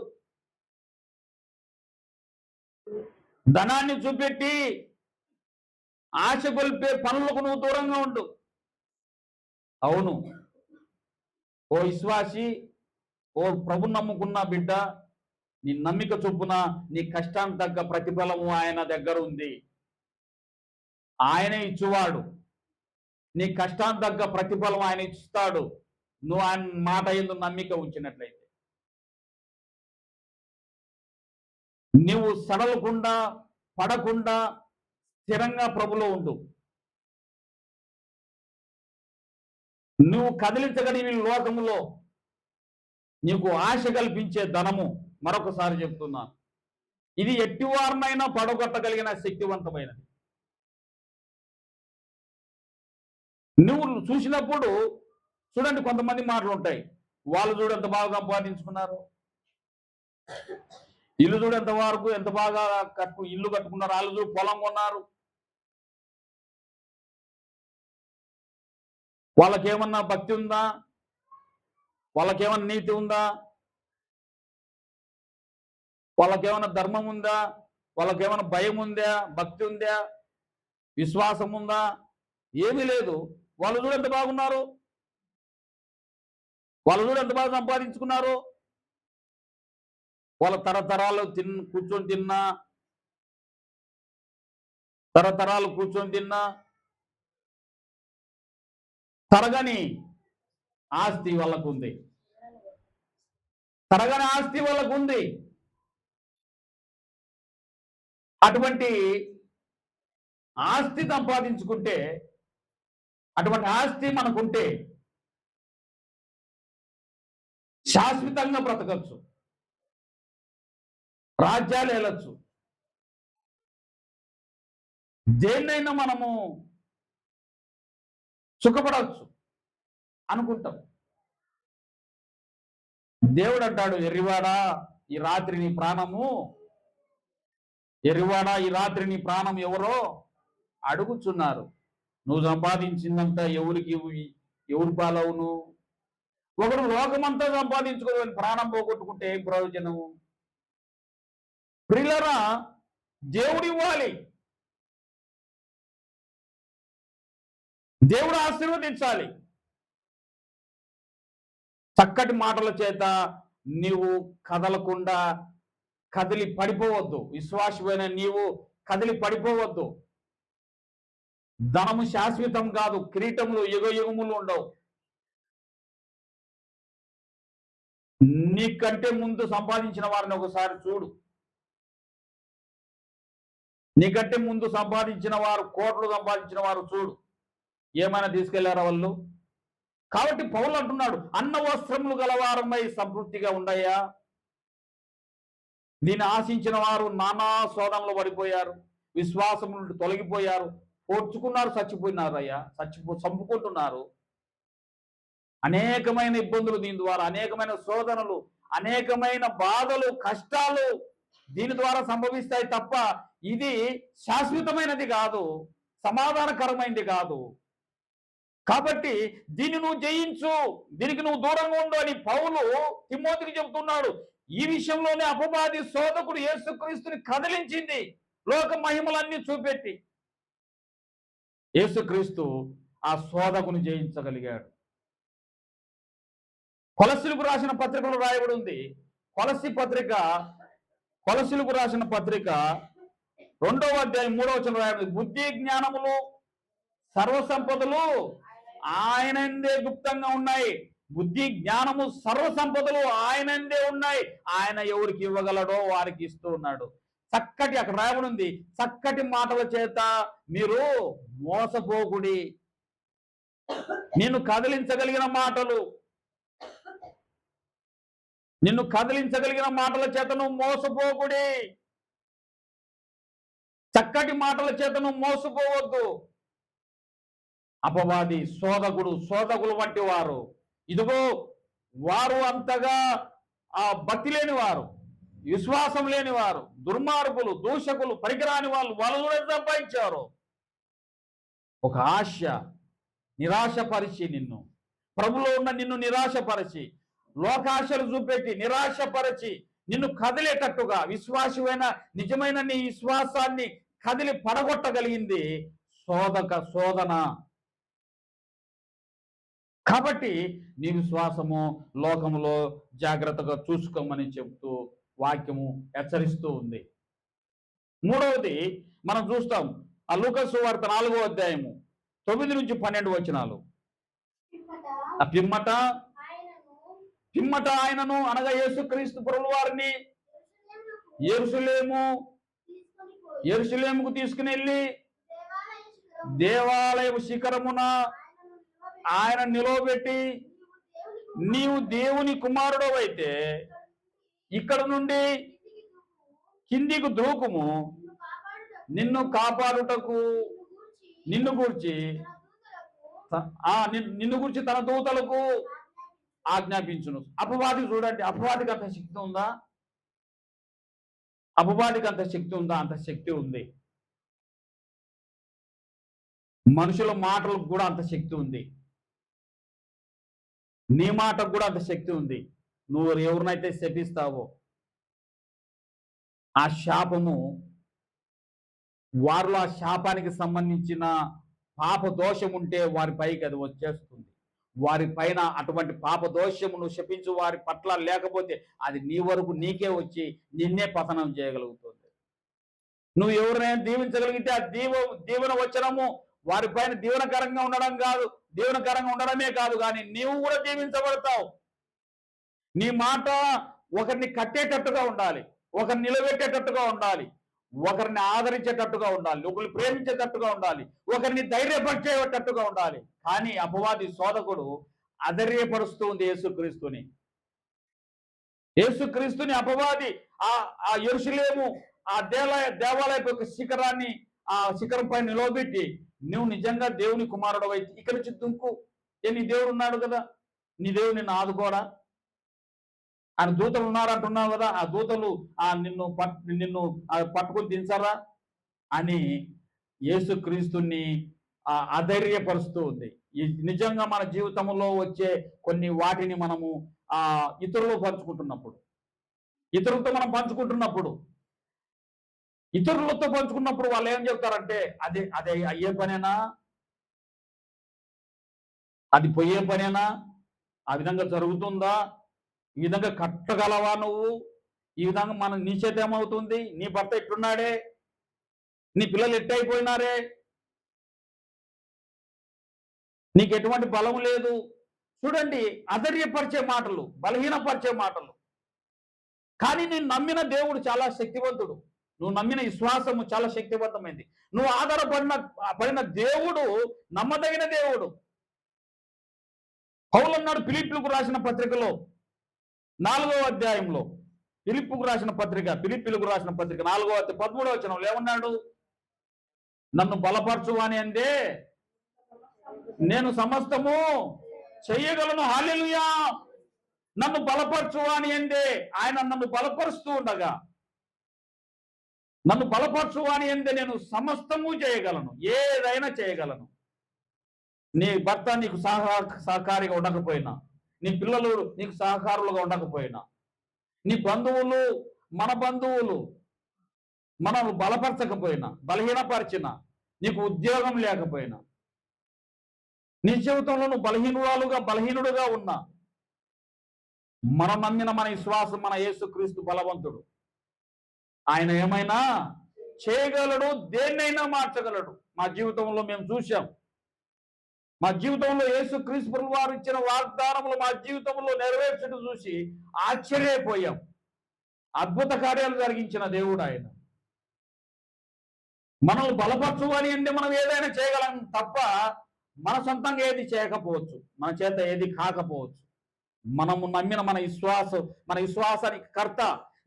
ధనాన్ని చూపెట్టి ఆశ కొల్పే పనులకు నువ్వు దూరంగా ఉండు. అవును, ఓ విశ్వాసి, ఓ ప్రభు నమ్ముకున్న బిడ్డ, నీ నమ్మిక చొప్పున నీ కష్టానికి తగ్గ ప్రతిఫలము ఆయన దగ్గర ఉంది. ఆయనే ఇచ్చువాడు. నీ కష్టానికి తగ్గ ప్రతిఫలం ఆయన ఇస్తాడు, నువ్వు ఆయన మాట యందు నమ్మిక ఉంచినట్లయితే. నువ్వు సడలకుండా పడకుండా స్థిరంగా ప్రభులో ఉండు. నువ్వు కదిలించగలిగిన లోకములో నీకు ఆశ కల్పించే ధనము, మరొకసారి చెప్తున్నాను, ఇది ఎట్టివారినైనా పడగొట్టగలిగిన శక్తివంతమైనది. నువ్వు చూసినప్పుడు చూడండి, కొంతమంది మాటలు ఉంటాయి. వాళ్ళు చూడు ఎంత బాగా సంపాదించుకున్నారు, ఇల్లు చూడు ఎంత వరకు ఎంత బాగా ఇల్లు కట్టుకున్నారు, వాళ్ళు చూడు పొలం కొన్నారు, వాళ్ళకేమన్నా భక్తి ఉందా, వాళ్ళకేమన్నా నీతి ఉందా, వాళ్ళకేమైనా ధర్మం ఉందా? వాళ్ళకేమైనా భయం ఉందా? భక్తి ఉందా? విశ్వాసం ఉందా? ఏమీ లేదు. వాళ్ళు చూడు ఎంత బాగున్నారు, వాళ్ళు చూడు ఎంత బాగా సంపాదించుకున్నారు. వాళ్ళ తరతరాలు కూర్చొని తిన్నా, తరతరాలు కూర్చొని తిన్నా తరగని ఆస్తి వాళ్ళకు ఉంది. తరగని ఆస్తి వాళ్ళకు ఉంది. అటువంటి ఆస్తి సంపాదించుకుంటే, అటువంటి ఆస్తి మనకుంటే శాశ్వతంగా బ్రతకచ్చు, రాజ్యాలు ఏలొచ్చు, దేన్నైనా మనము సుఖపడవచ్చు అనుకుంటాం. దేవుడు అంటాడు, ఎర్రివాడా ఈ రాత్రి నీ ప్రాణము, ఎర్రివాడా ఈ రాత్రి నీ ప్రాణం ఎవరో అడుగుచున్నారు. నువ్వు సంపాదించిందంతా ఎవరి పాలవును? ఒకడు లోకమంతా సంపాదించుకోవాలి, ప్రాణం పోగొట్టుకుంటే ఏం ప్రయోజనము? ప్రియులారా, దేవుడు ఇవ్వాలి, దేవుడు ఆశీర్వదించాలి. చక్కటి మాటల చేత నీవు కదలకుండా కదిలి పడిపోవద్దు. విశ్వాసమైన నీవు కదిలి పడిపోవద్దు. ధనము శాశ్వతం కాదు, కిరీటములు యుగములు ఉండవు. నీకంటే ముందు సంపాదించిన వారిని ఒకసారి చూడు. నీకంటే ముందు సంపాదించిన వారు, కోట్లు సంపాదించిన వారు చూడు, ఏమైనా తీసుకెళ్లారా వాళ్ళు? కాబట్టి పౌలు అంటున్నాడు, అన్న వస్త్రములు గలవారమై సంతృప్తిగా ఉండయా? దీన్ని ఆశించిన వారు నానా శోధనలు పడిపోయారు, విశ్వాసము నుండి తొలగిపోయారు, పోర్చుకున్నారు, చచ్చిపోయినారు అయ్యా, చంపుకుంటున్నారు. అనేకమైన ఇబ్బందులు దీని ద్వారా, అనేకమైన శోధనలు, అనేకమైన బాధలు, కష్టాలు దీని ద్వారా సంభవిస్తాయి తప్ప ఇది శాశ్వతమైనది కాదు, సమాధానకరమైనది కాదు. కాబట్టి దీన్ని నువ్వు జయించు, దీనికి నువ్వు దూరంగా ఉండు అని పౌలు తిమోతికి చెబుతున్నాడు. ఈ విషయంలోనే అపవాది శోధకుడు యేసుక్రీస్తుని కదిలించింది, లోక మహిమలన్నీ చూపెట్టి. యేసుక్రీస్తు ఆ శోధకుని జయించగలిగాడు. కొలస్సీలకు రాసిన పత్రికలో రాయబడి ఉంది. కొలస్సీలకు రాసిన పత్రిక 2వ అధ్యాయం 3వ వచనం రాయబడి, బుద్ధి జ్ఞానములు సర్వసంపదలు ఆయనందే గుప్తంగా ఉన్నాయి. బుద్ధి జ్ఞానము సర్వసంపదలు ఆయనందే ఉన్నాయి. ఆయన ఎవరికి ఇవ్వగలడో వారికి ఇస్తూ ఉన్నాడు. చక్కటి, అక్కడ రాయబడి ఉంది, చక్కటి మాటల చేత మీరు మోసపోకుడి. నిన్ను కదిలించగలిగిన మాటలు, నిన్ను కదిలించగలిగిన మాటల చేత నువ్వు మోసపోకుడి. చక్కటి మాటల చేత నువ్వు మోసపోవద్దు. అపవాది శోధకులు వంటి వారు, ఇదిగో వారు అంతగా భక్తి లేని వారు, విశ్వాసం లేని వారు, దుర్మార్గులు, దూషకులు, పనికిరాని వాళ్ళు సంపాదించారు. ఒక ఆశ నిరాశపరిచి, నిన్ను ప్రభులో ఉన్న నిన్ను నిరాశపరిచి, లోకాశలు చూపెట్టి నిరాశపరిచి, నిన్ను కదిలేటట్టుగా విశ్వాసమైన నిజమైన నీ విశ్వాసాన్ని కదిలి పడగొట్టగలిగింది శోధన. కాబట్టి నీ విశ్వాసము లోకములో జాగ్రత్తగా చూసుకోమని చెబుతూ వాక్యము హెచ్చరిస్తూ ఉంది. మూడవది మనం చూస్తాం, ఆ లూకా సువార్త 4వ అధ్యాయము 9 నుంచి 12 వచనాలు. ఆ పిమ్మట ఆయనను అనగా యేసుక్రీస్తు ప్రభువు వారిని యెరూషలేముకు తీసుకుని వెళ్ళి దేవాలయ శిఖరమున ఆయన నిలవబెట్టి, నీవు దేవుని కుమారుడు అయితే ఇక్కడ నుండి కిందికి దూకుము, నిన్ను కాపాడుటకు నిన్ను గూర్చి తన దూతలకు ఆజ్ఞాపించును. అపవాది చూడండి, అపవాదికి అంత శక్తి ఉందా? అపవాదికి అంత శక్తి ఉందా? అంత శక్తి ఉంది. మనుషుల మాటలకు కూడా అంత శక్తి ఉంది. నీ మాటకు కూడా అంత శక్తి ఉంది. నువ్వు ఎవరినైతే శపిస్తావో, ఆ శాపము వారిలో ఆ శాపానికి సంబంధించిన పాప దోషం ఉంటే వారి పైకి అది వచ్చేస్తుంది. వారి పైన అటువంటి పాప దోషమును శపించు వారి పట్ల లేకపోతే అది నీ వరకు నీకే వచ్చి నిన్నే పతనం చేయగలుగుతుంది. నువ్వు ఎవరినైనా దీవించగలిగితే ఆ దీవెన వచనము వారి పైన దీవెనకరంగా ఉండడం కాదు, దీవెనకరంగా ఉండడమే కాదు, కానీ నీవు కూడా దీవించబడతావు. నీ మాట ఒకరిని కట్టేటట్టుగా ఉండాలి, ఒకరిని నిలబెట్టేటట్టుగా ఉండాలి, ఒకరిని ఆదరించేటట్టుగా ఉండాలి, ఒకరిని ప్రేమించేటట్టుగా ఉండాలి, ఒకరిని ధైర్యపరిచేటట్టుగా ఉండాలి. కానీ అపవాది శోధకుడు అధైర్యపరుస్తూ ఉంది యేసుక్రీస్తుని అపవాది ఆ యెరూషలేము ఆ దేవాలయపు యొక్క శిఖరాన్ని ఆ శిఖరం పైన నిలవబెట్టి, నువ్వు నిజంగా దేవుని కుమారుడు అయితే ఇక్కడ నుంచి దుంకు, నీ దేవుడు ఉన్నాడు కదా, నీ దేవుడు నిన్ను ఆదుకోడా, ఆయన దూతలు ఉన్నారంటున్నావు కదా, ఆ దూతలు నిన్ను పట్టుకొని దించరా అని యేసుక్రీస్తుని అధైర్యపరుస్తూ ఉంది. నిజంగా మన జీవితంలో వచ్చే కొన్ని వాటిని మనము ఇతరులతో మనం పంచుకున్నప్పుడు వాళ్ళు ఏం చెప్తారంటే, అదే అదే అయ్యే పనేనా, అది పోయే పనేనా, ఆ విధంగా జరుగుతుందా, ఈ విధంగా కట్టగలవా నువ్వు, ఈ విధంగా నీ చేత ఏమవుతుంది, నీ భర్త ఎట్టున్నాడే, నీ పిల్లలు ఎట్టయిపోయినారే, నీకు ఎటువంటి బలం లేదు. చూడండి, అధైర్యపరిచే మాటలు, బలహీనపరిచే మాటలు. కానీ నేను నమ్మిన దేవుడు చాలా శక్తివంతుడు, నువ్వు నమ్మిన విశ్వాసము చాలా శక్తివంతమైంది, నువ్వు ఆధారపడిన దేవుడు నమ్మదగిన దేవుడు. పౌలు అన్నాడు ఫిలిప్పీలకు రాసిన పత్రికలో 4వ అధ్యాయంలో, ఫిలిప్పీలకు రాసిన పత్రిక 4వ అధ్యాయం 13వ వచనంలో ఏమన్నాడు, నన్ను బలపరచు అని అందే నేను సమస్తము చెయ్యగలను, హల్లెలూయా. నన్ను బలపరచు అని అందే ఆయన నన్ను బలపరుస్తూ ఉండగా, నన్ను బలపరచు అని అందే నేను సమస్తము చేయగలను, ఏదైనా చేయగలను. నీ భర్త నీకు సహకారిగా ఉండకపోయినా, నీ పిల్లలు నీకు సహకారులుగా ఉండకపోయినా, నీ బంధువులు మన బంధువులు మనల్ని బలపరచకపోయినా, బలహీనపరిచిన, నీకు ఉద్యోగం లేకపోయినా, నీ జీవితంలో నువ్వు బలహీనుడుగా ఉన్నా, మనం నమ్మిన మన విశ్వాసం మన యేసుక్రీస్తు బలవంతుడు. ఆయన ఏమైనా చేయగలడు, దేన్నైనా మార్చగలడు. మా జీవితంలో మేము చూసాం, మా జీవితంలో యేసుక్రీస్తు వారు ఇచ్చిన వాగ్దానములు మా జీవితంలో నెరవేర్చడం చూసి ఆశ్చర్యపోయాం. అద్భుత కార్యాలు జరిగించిన దేవుడు ఆయన. మనల్ని బలపరచు అని అంటే మనం ఏదైనా చేయగలం తప్ప మన సొంతంగా ఏది చేయకపోవచ్చు, మన చేత ఏది కాకపోవచ్చు. మనము నమ్మిన మన విశ్వాసానికి కర్త,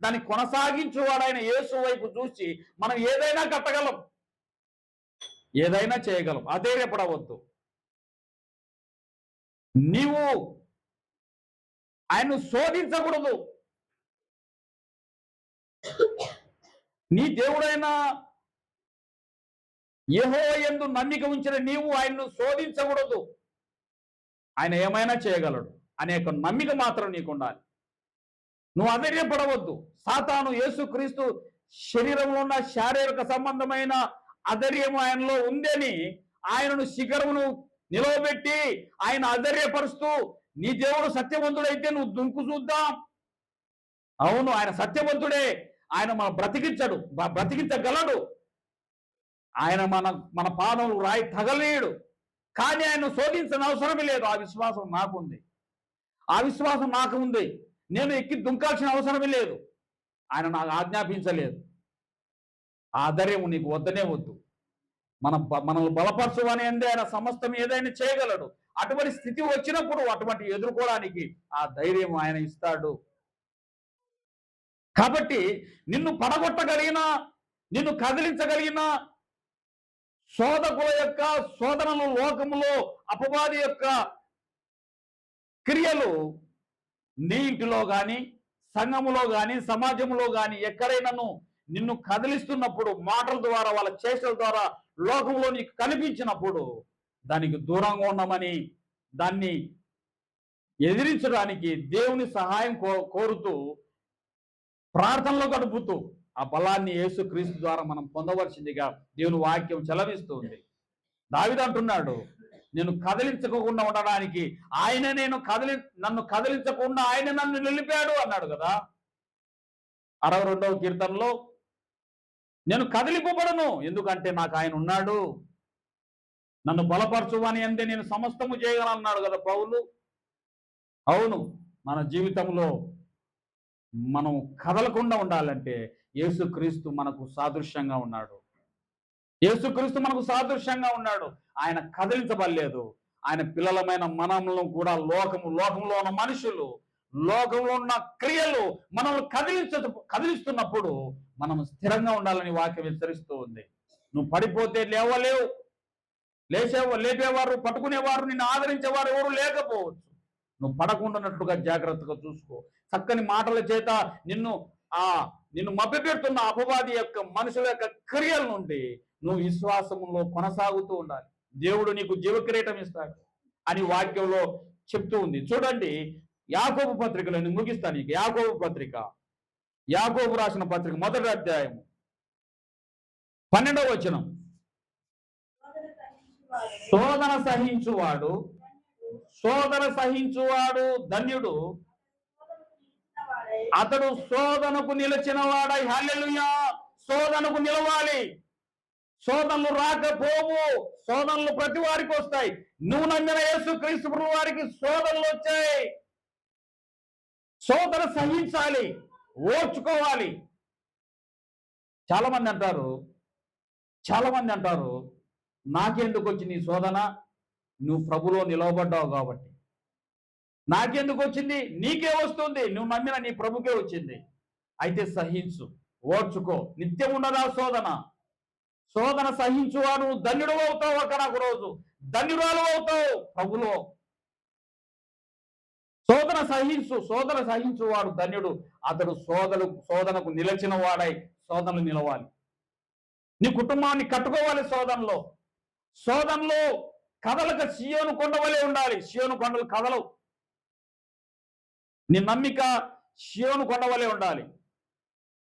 దాన్ని కొనసాగించువాడైన యేసు వైపు చూసి మనం ఏదైనా కట్టగలం, ఏదైనా చేయగలం. అధైర్యపడవద్దు. నీవు ఆయన్ను శోధించకూడదు. నీ దేవుడైన యెహోవా యందు నమ్మిక ఉంచిన నీవు ఆయన్ను శోధించకూడదు. ఆయన ఏమైనా చేయగలడు అనే నమ్మిక మాత్రం నీకు ఉండాలి. నువ్వు అధైర్యపడవద్దు. సాతాను యేసుక్రీస్తు శరీరంలో ఉన్న శారీరక సంబంధమైన అధైర్యం ఆయనలో ఉందని ఆయనను శిఖరమును నిలవబెట్టి ఆయన అధైర్యపరుస్తూ, నీ దేవుడు సత్యవంతుడైతే నువ్వు దుంకు చూద్దాం. అవును, ఆయన సత్యవంతుడే, ఆయన మన బ్రతికించగలడు. ఆయన మన పాదములు రాయి తగలేడు. కానీ ఆయన శోధించిన అవసరమే లేదు. ఆ విశ్వాసం నాకు ఉంది. నేను ఎక్కి దుంకాల్సిన అవసరమే లేదు. ఆయన నాకు ఆజ్ఞాపించలేదు. ఆ ధైర్యం నీకు వద్దనే వద్దు. మనల్ని బలపరచు అని అంటే ఆయన సమస్తం ఏదైనా చేయగలడు. అటువంటి స్థితి వచ్చినప్పుడు అటువంటి ఎదుర్కోవడానికి ఆ ధైర్యం ఆయన ఇస్తాడు. కాబట్టి నిన్ను పడగొట్టగలిగిన, నిన్ను కదిలించగలిగిన శోధకుల యొక్క శోధనలు, లోకములో అపవాది యొక్క క్రియలు నీ ఇంటిలో కానీ, సంఘములో కానీ, సమాజంలో కానీ ఎక్కడైనాను నిన్ను కదిలిస్తున్నప్పుడు, మాటల ద్వారా, వాళ్ళ చేష్టల ద్వారా లోకంలో నీకు కనిపించినప్పుడు దానికి దూరంగా ఉండమని, దాన్ని ఎదిరించడానికి దేవుని సహాయం కోరుతూ, ప్రార్థనలో గడుపుతూ, ఆ బలాన్ని యేసుక్రీస్తు ద్వారా మనం పొందవలసిందిగా దేవుని వాక్యం చెలవిస్తుంది. దావీదు అంటున్నాడు, నేను కదిలించకుండా ఉండడానికి ఆయన నన్ను కదిలించకుండా ఆయన నన్ను నిలిపాడు అన్నాడు కదా. 62వ కీర్తనలో నేను కదిలిపోబడను, ఎందుకంటే నాకు ఆయన ఉన్నాడు, నన్ను బలపరచువని అందే నేను సమస్తము చేయగలను అన్నాడు కదా పౌలు. అవును, మన జీవితంలో మనం కదలకుండా ఉండాలంటే యేసుక్రీస్తు మనకు సాదృశ్యంగా ఉన్నాడు. యేసుక్రీస్తు మనకు సాదృశ్యంగా ఉన్నాడు. ఆయన కదిలించబడలేదు. ఆయన పిల్లలమైన మనములను కూడా లోకంలో ఉన్న మనుషులు, లోకంలో ఉన్న క్రియలు మనల్ని కదిలిస్తున్నప్పుడు మనం స్థిరంగా ఉండాలని వాక్యం హెచ్చరిస్తూ ఉంది. నువ్వు పడిపోతే లేవలేవు, లేపేవారు పట్టుకునేవారు నిన్ను ఆదరించేవారు ఎవరు లేకపోవచ్చు. నువ్వు పడకుండాన్నట్లుగా జాగ్రత్తగా చూసుకో. చక్కని మాటల చేత నిన్ను మభ్యపెడుతున్న అపవాది యొక్క మనుషుల యొక్క క్రియల నుండి నువ్వు విశ్వాసంలో కొనసాగుతూ ఉండాలి. దేవుడు నీకు జీవకిరీటం ఇస్తాడు అని వాక్యంలో చెప్తూ ఉంది. చూడండి, యాకోబు పత్రికలో నేను ముగిస్తాను. యాకోబు రాసిన పత్రిక 1వ అధ్యాయం 12వ వచనం. శోధన సహించువాడు ధన్యుడు, అతడు శోధనకు నిలిచిన వాడై. హల్లెలూయా. శోధనకు నిలవాలి. శోధనలు రాకపోవు. శోధనలు ప్రతి వారికి వస్తాయి. నువ్వు నమ్మిన యేసుక్రీస్తు ప్రభువు వారికి శోధనలు వచ్చాయి. శోధన సహించాలి, ఓర్చుకోవాలి. చాలా మంది అంటారు నాకెందుకు వచ్చింది ఈ శోధన? నువ్వు ప్రభులో నిలవబడ్డావు కాబట్టి. నాకెందుకు వచ్చింది? నీకే వస్తుంది. నువ్వు నమ్మిన నీ ప్రభుకే వచ్చింది. అయితే సహించు, ఓర్చుకో. నిత్యం ఉన్నదా శోధన సహించువాడు ధన్యుడు అవుతావు. ఒకనొక రోజు ధన్యురాలు అవుతావు ప్రభులో. శోధన సహించువాడు ధన్యుడు, అతడు శోధనకు నిలిచిన వాడై. శోధనలు నిలవాలి. నీ కుటుంబాన్ని కట్టుకోవాలి. శోధనలో కదలక సియోను కొండవలే ఉండాలి. సియోను కొండలు కదలవు. నీ నమ్మిక సియోను కొండవలే ఉండాలి.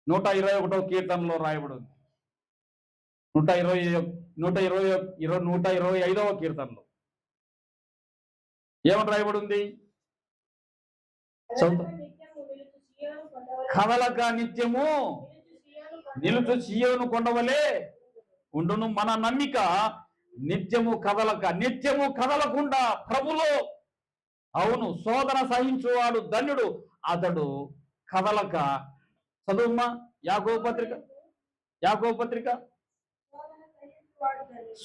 121వ కీర్తనలో రాయబడింది. 125వ కీర్తనలో ఏమని రాయబడింది? కదలక నిత్యము నిలుచు సియోను కొండవలే ఉండును. మన నమ్మిక నిత్యము కదలకుండా ప్రభులో. అవును, శోధన సహించువాడు ధన్యుడు, అతడు కదలక. చదువుమ్మా యాకోబు పత్రిక.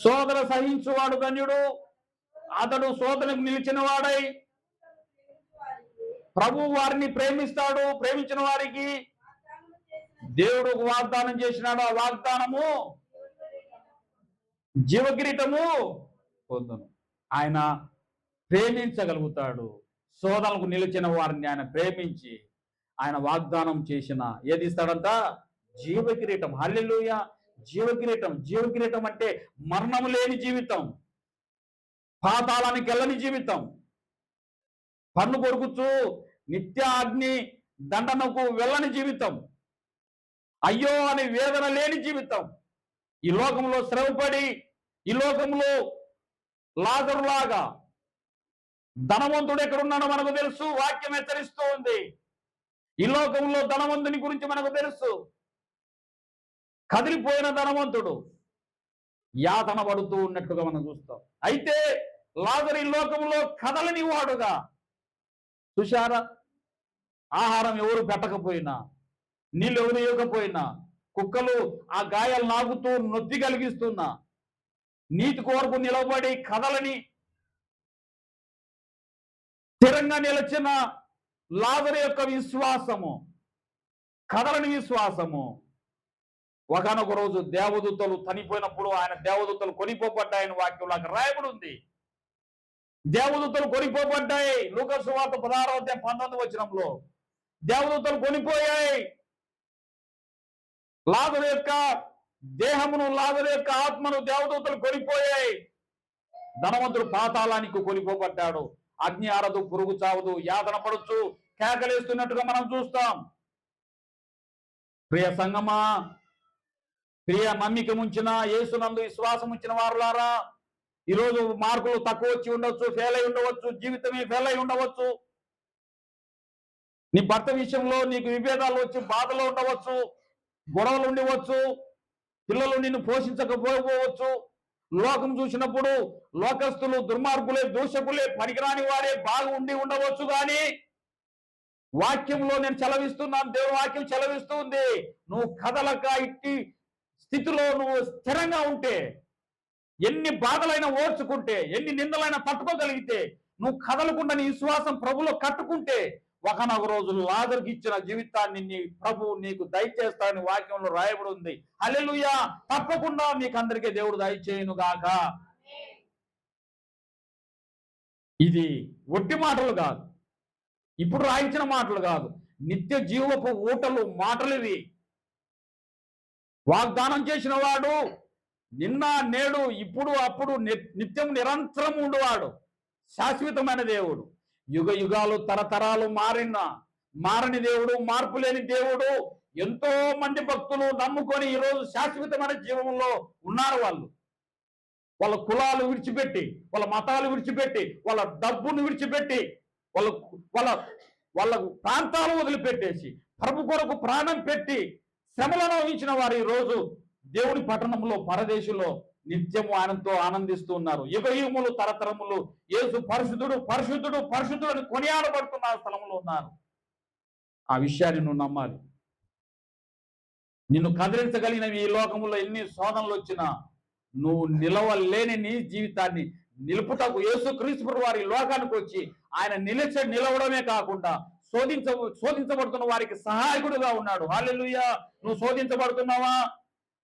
శోధన సహించువాడు ధన్యుడు, అతడు శోధనకు నిలిచిన వాడై. ప్రభు వారిని ప్రేమిస్తాడు. ప్రేమించిన వారికి దేవుడు ఒక వాగ్దానం చేసినాడు. ఆ వాగ్దానము జీవకిరీటము పొందును. ఆయన ప్రేమించగలుగుతాడు. శోధనకు నిలిచిన వారిని ఆయన ప్రేమించి ఆయన వాగ్దానం చేసిన ఏది ఇస్తాడంట? జీవకిరీటం. హల్లెలూయా. జీవకిరీటం అంటే మరణము లేని జీవితం, పాతాళానికి వెళ్ళని జీవితం, పన్ను కొరుకుచు నిత్య అగ్ని దండనకు వెళ్ళని జీవితం, అయ్యో అని వేదన లేని జీవితం. ఈ లోకంలో శ్రమపడి, ఈ లోకంలో లాజరులాగా ధనవంతుడు ఎక్కడున్నాడో మనకు తెలుసు. వాక్యం హెచ్చరిస్తూ ఉంది. ఈ లోకంలో ధనవంతుని గురించి మనకు తెలుసు. కదిలిపోయిన ధనవంతుడు యాతన పడుతూ ఉన్నట్టుగా మనం చూస్తాం. అయితే లాజరు ఈ లోకంలో కదలని వాడుగా. చూశారా? ఆహారం ఎవరు పెట్టకపోయినా, నీళ్ళు ఎవరు ఇవ్వకపోయినా, కుక్కలు ఆ గాయాలు నాగుతూ నొప్పి కలిగిస్తున్నా, నీతి కొరకు నిలబడి కదలని స్థిరంగా నిలిచిన లాజరు యొక్క విశ్వాసము, కదలని విశ్వాసము, ఒకనొక రోజు దేవదూతలు చనిపోయినప్పుడు ఆయన దేవదూతలు కొనిపోబడ్డాయని వాక్యంలో అక్కడ రాయబడి ఉంది. దేవదూతలు కొనిపోబడ్డాయి. లూకా సువార్త 16వ అధ్యాయం 19వ వచనంలో దేవదూతలు కొనిపోయాయి. లాజరు యొక్క దేహమును, లాజరు యొక్క ఆత్మను దేవదూతలు కొనిపోయాయి. ధనవంతుడు పాతాళానికి కొనిపోబడ్డాడు. అగ్ని ఆరదు, పురుగు చావదు, యాతన పడుచు కేకలేస్తున్నట్టుగా మనం చూస్తాం. ప్రియ సంగమా, ప్రియ నమ్మిక ఉంచిన, యేసునందు విశ్వాసం ఉంచిన వారులారా, ఈరోజు మార్కులు తక్కువ వచ్చి ఉండవచ్చు, ఫెయిల్ అయి ఉండవచ్చు, జీవితమే ఫెయిల్ అయి ఉండవచ్చు. నీ భర్త విషయంలో నీకు విభేదాలు వచ్చి బాధలు ఉండవచ్చు, గొడవలు ఉండవచ్చు, పిల్లలు నిన్ను పోషించకపోవచ్చు. లోకం చూసినప్పుడు లోకస్తులు, దుర్మార్గులే, దూషకులే, పనికిరాని వారే బాగా ఉండి ఉండవచ్చు. కానీ వాక్యంలో నేను చలవిస్తున్నాను, దేవుని వాక్యం చలవిస్తుంది. నువ్వు కదలక ఇట్టి స్థితిలో నువ్వు స్థిరంగా ఉంటే, ఎన్ని బాధలైనా ఓర్చుకుంటే, ఎన్ని నిందలైనా తట్టుకోగలిగితే, నువ్వు కదలకుండా నీ విశ్వాసం ప్రభులో కట్టుకుంటే, ఒకనొక రోజు లాజరుకి ఇచ్చిన జీవితాన్ని నీ ప్రభు నీకు దయచేస్తాడని వాక్యంలో రాయబడి ఉంది. హల్లెలూయా! తప్పకుండా మీకు అందరికీ దేవుడు దయచేయును గాక. ఇది ఒట్టి మాటలు కాదు, ఇప్పుడు రాయించిన మాటలు కాదు, నిత్య జీవపు ఊటలు మాటలు ఇవి. వాగ్దానం చేసిన వాడు నిన్న నేడు ఇప్పుడు అప్పుడు నిత్యం నిరంతరం ఉండువాడు, శాశ్వతమైన దేవుడు. యుగ యుగాలు తరతరాలు మారని దేవుడు, మార్పు లేని దేవుడు. ఎంతో మంది భక్తులు నమ్ముకొని ఈరోజు శాశ్వతమైన జీవంలో ఉన్నారు. వాళ్ళ కులాలు విడిచిపెట్టి, వాళ్ళ మతాలు విడిచిపెట్టి, వాళ్ళ డబ్బును విడిచిపెట్టి, వాళ్ళ వాళ్ళ వాళ్ళ ప్రాంతాలు వదిలిపెట్టేసి ప్రభు కొరకు ప్రాణం పెట్టి శ్రమలు అనుభవించిన వారు ఈరోజు దేవుని పట్టణంలో, పరదేశంలో నిత్యము ఆయనతో ఆనందిస్తూ ఉన్నారు. యుగయుగములు తరతరములు యేసు పరిశుద్ధుడు పరిశుద్ధుడు పరిశుద్ధుడు అని కొనియాడబడుతున్న స్థలంలో ఉన్నారు. ఆ విషయాన్ని నువ్వు నమ్మాలి. నిన్ను కదిలించగలిగినవి ఈ లోకంలో ఎన్ని శోధనలు వచ్చినా నువ్వు నిలవలేని నీ జీవితాన్ని నిలుపుటకు యేసుక్రీస్తు వారి లోకానికి వచ్చి ఆయన నిలవడమే కాకుండా శోధించబడుతున్న వారికి సహాయకుడుగా ఉన్నాడు. హల్లెలూయా! నువ్వు శోధించబడుతున్నావా?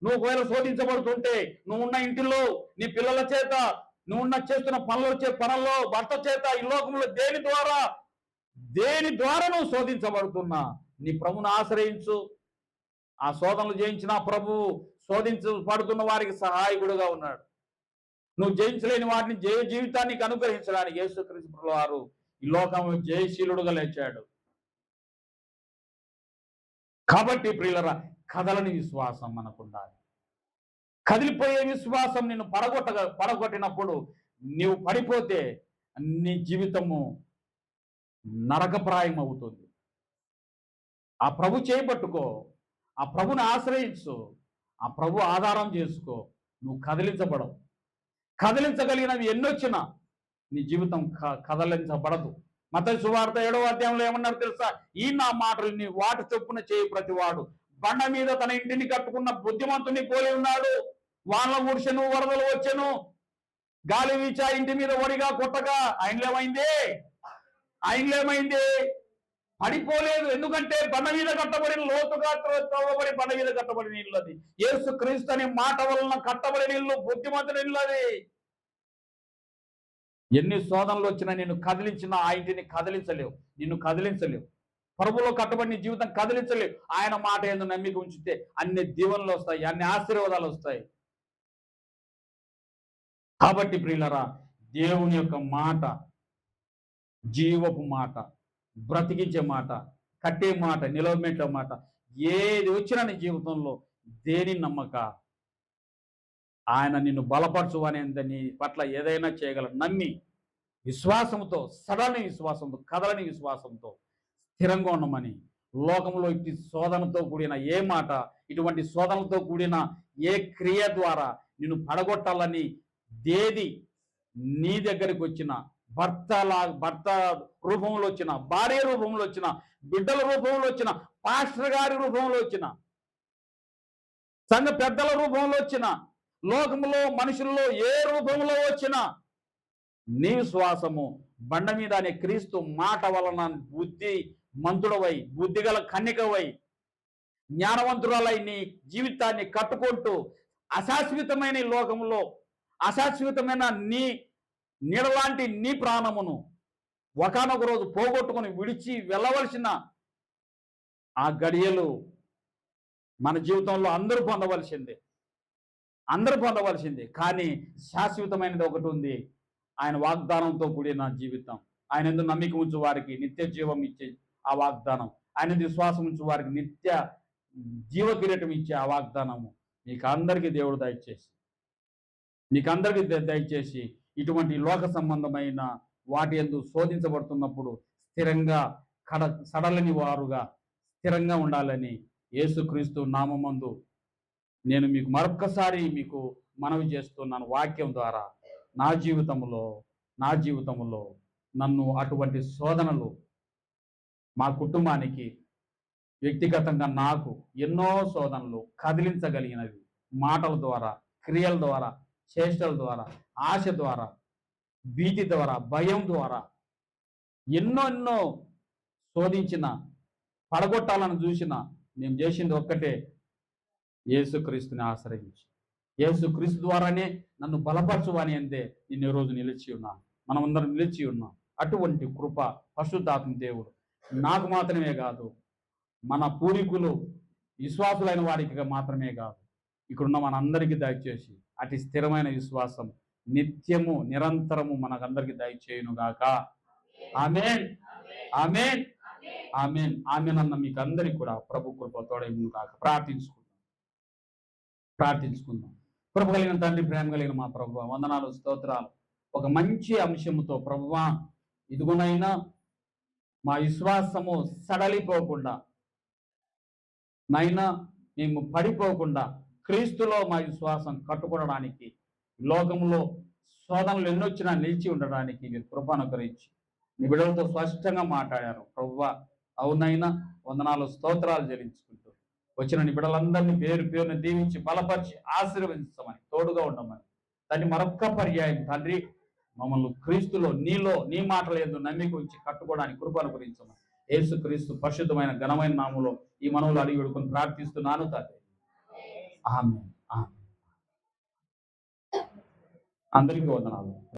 నువ్వు ఒకవేళ శోధించబడుతుంటే, నువ్వున్న ఇంటిలో, నీ పిల్లల చేత, నువ్వున్న చేస్తున్న పనుల్లో, భర్త చేత, ఈ లోకంలో దేని ద్వారా నువ్వు శోధించబడుతున్నా, నీ ప్రభుని ఆశ్రయించు. ఆ శోధనలు జయించిన ప్రభు శోధించబడుతున్న వారికి సహాయకుడుగా ఉన్నాడు. నువ్వు జయించలేని వాటిని జీవితానికి అనుగ్రహించడానికి యేసుక్రీస్తు వారు ఈ లోకం జయశీలుడుగా లేచాడు. కాబట్టి ప్రియులరా, కదలని విశ్వాసం మనకు ఉండాలి. కదిలిపోయే విశ్వాసం నిన్ను పడగొట్టినప్పుడు నీవు పడిపోతే నీ జీవితము నరకప్రాయం అవుతుంది. ఆ ప్రభు చేయబట్టుకో, ఆ ప్రభుని ఆశ్రయించు, ఆ ప్రభు ఆధారం చేసుకో. నువ్వు కదిలించబడవు. కదిలించగలిగినవి ఎన్నొచ్చినా నీ జీవితం కదలించబడదు. మత్తయి సువార్త 7వ అధ్యాయంలో ఏమన్నారు తెలుసా? ఈ నా మాటలు నీ వాటి చొప్పున చేయి ప్రతివాడు బండ మీద తన ఇంటిని కట్టుకున్న బుద్ధిమంతుని పోలి ఉన్నాడు. వానలు కురిసెను, వరదలు వచ్చెను, గాలి వీచా ఇంటి మీద ఒడిగా కొట్టగా ఆయనలేమైంది? పడిపోలేదు. ఎందుకంటే బండ మీద కట్టబడిన, లోతుగా త్రవ్వబడి బండ మీద కట్టబడిన ఇల్లు అది. యేసుక్రీస్తు అనే మాట వలన కట్టబడిన ఇల్లు బుద్ధిమంతుని ఇల్లు అది. ఎన్ని శోధనలు వచ్చినా నిన్ను కదిలించినా ఆ ఇంటిని కదిలించలేవు, నిన్ను కదిలించలేవు. ప్రభులో కట్టబడిన జీవితం కదిలించలేవు. ఆయన మాట ఏందో నమ్మిక ఉంచితే అన్ని దీవెనలు వస్తాయి, అన్ని ఆశీర్వాదాలు వస్తాయి. కాబట్టి ప్రియులరా, దేవుని యొక్క మాట జీవపు మాట, బ్రతికించే మాట, కట్టే మాట, నిలవబెట్టే మాట. ఏది వచ్చినా నీ జీవితంలో దేని నమ్మక ఆయన నిన్ను బలపరచు అనేది నీ పట్ల ఏదైనా చేయగలరు. నమ్మి విశ్వాసంతో, సడలని విశ్వాసంతో, కదలని విశ్వాసంతో స్థిరంగా ఉండమని, లోకంలో ఇటు శోధనతో కూడిన ఏ మాట, ఇటువంటి శోధనలతో కూడిన ఏ క్రియ ద్వారా నిన్ను పడగొట్టాలని దేది నీ దగ్గరికి వచ్చిన, భర్త రూపంలో వచ్చిన, భార్య రూపంలో వచ్చిన, బిడ్డల రూపంలో వచ్చిన, పాస్టర్ గారి రూపంలో వచ్చిన, సంఘ పెద్దల రూపంలో వచ్చిన, లోకంలో మనుషుల్లో ఏ రూపంలో వచ్చినా నీ విశ్వాసము బండ మీద అనే క్రీస్తు మాట వలన బుద్ధి మంతుడవై, బుద్ధిగల కన్నికవై, జ్ఞానవంతురాలై నీ జీవితాన్ని కట్టుకుంటూ అశాశ్వతమైన లోకంలో అశాశ్వతమైన నీ నీడలాంటి నీ ప్రాణమును ఒకనొక రోజు పోగొట్టుకుని విడిచి వెళ్ళవలసిన ఆ గడియలు మన జీవితంలో అందరూ పొందవలసిందే. కానీ శాశ్వతమైనది ఒకటి ఉంది, ఆయన వాగ్దానంతో కూడిన జీవితం. ఆయన ఎందుకు నమ్మిక ఉంచు వారికి నిత్య జీవం ఇచ్చే ఆ వాగ్దానం, ఆయన విశ్వాసం ఉంచు వారికి నిత్య జీవ కిరీటం ఇచ్చే ఆ వాగ్దానము మీకు అందరికీ దేవుడు దయచేసి మీకు అందరికీ దయచేసి ఇటువంటి లోక సంబంధమైన వాటి యందు శోధించబడుతున్నప్పుడు స్థిరంగా సడలని వారుగా స్థిరంగా ఉండాలని యేసుక్రీస్తు నామమందు నేను మీకు మరొక్కసారి మీకు మనవి చేస్తున్నాను. వాక్యం ద్వారా నా జీవితంలో నన్ను అటువంటి శోధనలు మా కుటుంబానికి వ్యక్తిగతంగా నాకు ఎన్నో శోధనలు కదిలించగలిగినవి. మాటల ద్వారా, క్రియల ద్వారా, చేష్టల ద్వారా, ఆశ ద్వారా, భీతి ద్వారా, భయం ద్వారా ఎన్నో శోధించిన, పడగొట్టాలని చూసిన మేము చేసింది ఒక్కటే, యేసుక్రీస్తుని ఆశ్రయించి యేసుక్రీస్తు ద్వారానే నన్ను బలపరచువని అంతే నేను ఈ రోజు నిలిచి ఉన్నాను. మనమందరం నిలిచి ఉన్నాం. అటువంటి కృప పరిశుద్ధాత్మ దేవుడు నాకు మాత్రమే కాదు, మన పూర్వీకులు విశ్వాసులైన వారికి మాత్రమే కాదు, ఇక్కడున్న మనందరికీ దయచేసి అతి స్థిరమైన విశ్వాసం నిత్యము నిరంతరము మనకందరికీ దయచేయును గాక. ఆమేన్, ఆమేన్, ఆమేన్, ఆమేన్ అన్న మీకు అందరికీ కూడా ప్రభు కృప తోడైను గాక. ప్రార్థించుకుందాం. కృప కలిగిన తండ్రి, ప్రేమ కలిగిన మా ప్రభువా, వందనాలు, స్తోత్రాలు. ఒక మంచి అంశముతో ప్రభువా, ఇదిగునైనా మా విశ్వాసము సడలిపోకుండా, నైనా మేము పడిపోకుండా క్రీస్తులో మా విశ్వాసం కట్టుకోవడానికి, లోకంలో శోధనలు ఎన్నొచ్చినా నిలిచి ఉండడానికి మీరు కృప అనుగ్రహించి నీ బిడ్డలతో స్పష్టంగా మాట్లాడారు ప్రభువా. అవునైనా వందనాలు, స్తోత్రాలు చెల్లించుకుంటూ వచ్చిన నీ బిడ్డలందరినీ పేరు పేరుని దీవించి బలపరిచి ఆశీర్వదించమని, తోడుగా ఉండమని దాన్ని మరొక్క పర్యాయం తండ్రి మమ్మల్ని క్రీస్తులో నీ మాటలు ఏందో నమ్మిక ఉంచి కట్టుకోవడానికి కృప అనుగ్రహించమని యేసుక్రీస్తు పరిశుద్ధమైన ఘనమైన నామములో ఈ మనవులు అడిగి వేడుకొని ప్రార్థిస్తున్నాను తండ్రి. ఆమేన్, ఆమేన్. అందరికీ వందనాలు.